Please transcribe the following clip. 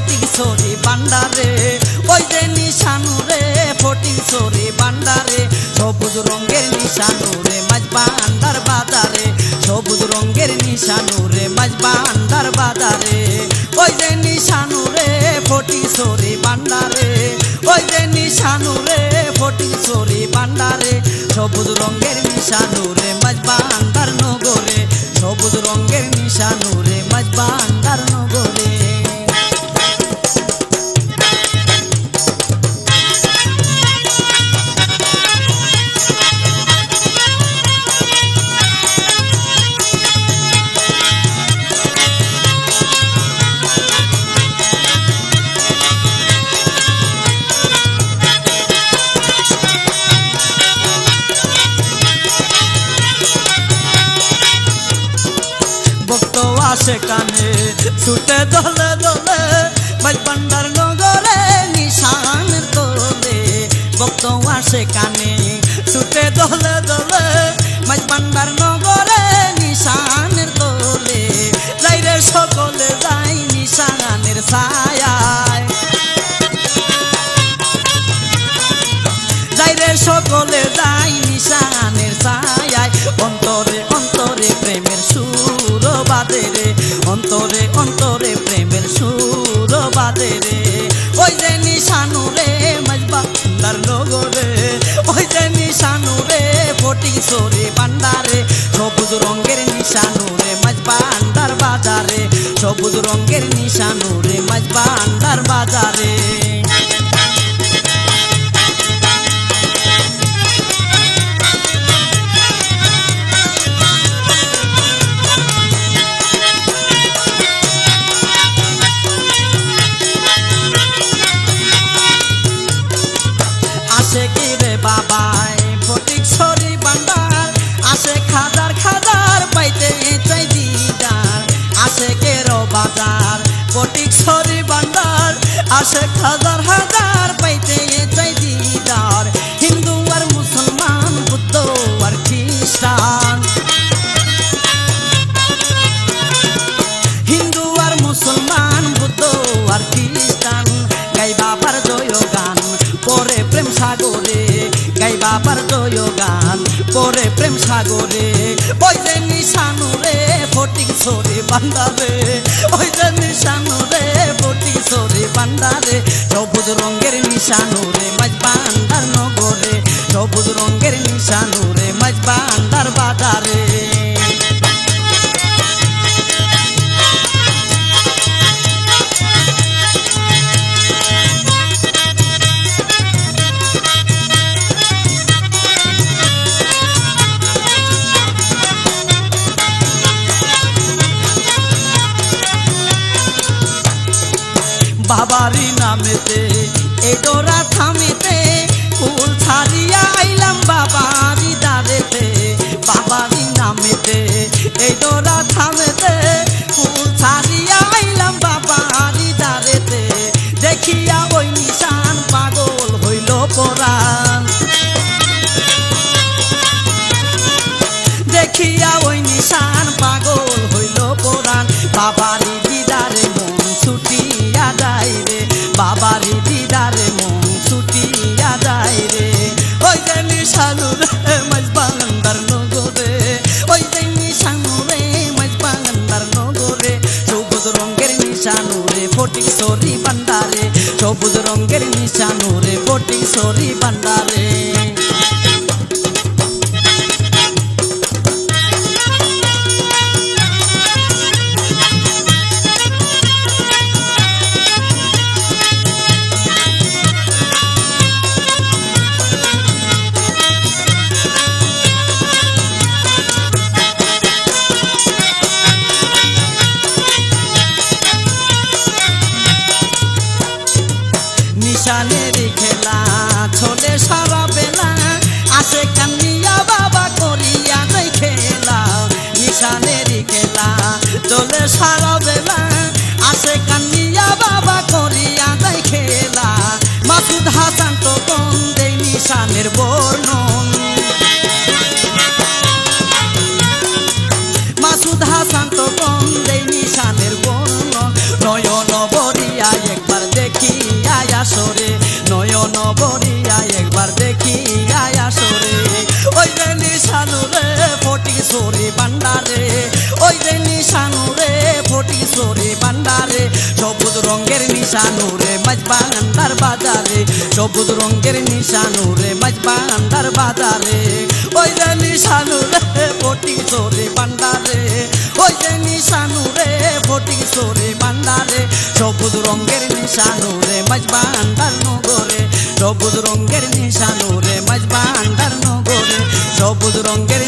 ফটিকছড়ি বান্ডারে, ওই যে নিশানু রে ফটিকছড়ি বান্ডারে, সবুজ রঙের নিশানু রে মাঝ বান্ডার বাজারে, সবুজ রঙের নিশানু রে মাঝ বান্ডার বাজারে, ওই যে নিশানু রে ফটিকছড়ি বান্ডারে, ওই যে নিশানু রে ফটিকছড়ি বান্ডারে, সবুজ রঙের নিশানু রে মাঝ বান্ডার নগরে, সবুজ রঙের নিশানু রে মাঝ বান্ডার নগরে। সেখানে ছুটে দলে দলে মাঝ বান্ডার নগরে নিশানের তোলে, ভক্ত আসে কানে ছুটে দলে দলে মাঝ বান্ডার নগরে নিশানের তোলে, যাই রে সকলে যাই নিশানের ছায়ায়, যাই রে সকলে যাই নিশানের ছায়ায়, অন্তরে অন্তরে প্রেমের সুর বাজে রে, অন্তরে অন্তরে প্রেমের সুর বাজে রে, ওই যে নিশানু রে মাঝ বান্ডার নগরে, ওই যে নিশানু রে ফটিকছড়ি বান্ডারে, সবুজ রঙের নিশানু রে মাঝ বান্ডার বাজারে, সবুজ রঙের নিশানু রে মাঝ বান্ডার বাজারে। আসে কি রে বাবাই ফটিকছড়ি বান্ডার, আসে খাজার খাজার পাইতে চাই দিদার, আসে কে রো বাজার ফটিকছড়ি বান্ডার, আসে হাজার হাজার পাইতে চাই দিদার, হিন্দু আর মুসলমান বুদ্ধ আর খ্রিস্টান, হিন্দু আর মুসলমান বুদ্ধ আর খ্রিস্টান, গাই বাবার জয় গান পরে প্রেম সাগরে, গাই বাবার জয় গান পরে প্রেম সাগরে, ওই যে নিশানু রে ফটিকছড়ি বান্ডারে, ওই যে নিশানু রে ফটিকছড়ি বান্ডারে, সবুজ রঙের নিশানু রে মাঝ বান্ডার নগরে, সবুজ রঙের নিশানু রে মাঝ বান্ডার বাজারে। বাবারি নামেতে এই ডোরা থামেতে ফুল ছাড়িয়া আইলাম বাবারি দাঁড়েতে, বাবারি নামেতে এই ডোরা থামেতে ফুল ছাড়িয়া আইলাম বাবারি দাঁড়েতে, দেখিয়া ওই নিশান পাগল হইল পরাণ, দেখিয়া ওই নিশান পাগল হইল পরাণ, বাবারি দিদারে মন ছুটিয়া যায় রে, বাবারি দিদারে মন ছুটিয়া যায় রে, ওই যে নিশানু রে মাঝ বান্ডার নগরে, ওই যে নিশানু রে মাঝ বান্ডার নগরে, সবুজ রঙের নিশানু রে ফটিকছড়ি বান্ডারে, সবুজ রঙের নিশানু রে ফটিকছড়ি বান্ডারে। নিশানের খেলা চলে সারা বেলা, সরে ভান্ডারে সবুজ রঙের নিশানুরে মাছ ভান্ডার বাজারে সবুজ রঙের নিশানুরে মাছ ভান্ডার বাজারে ওই যে নিশানুরে ফটিক সরে ভান্ডারে ওই যে নিশানুরে ফটিক সরে ভান্ডারে সবুজ রঙের নিশানুরে মাছ ভান্ডার নগরে সবুজ রঙের নিশানুরে মাছ ভান্ডার নগরে সবুজ রঙের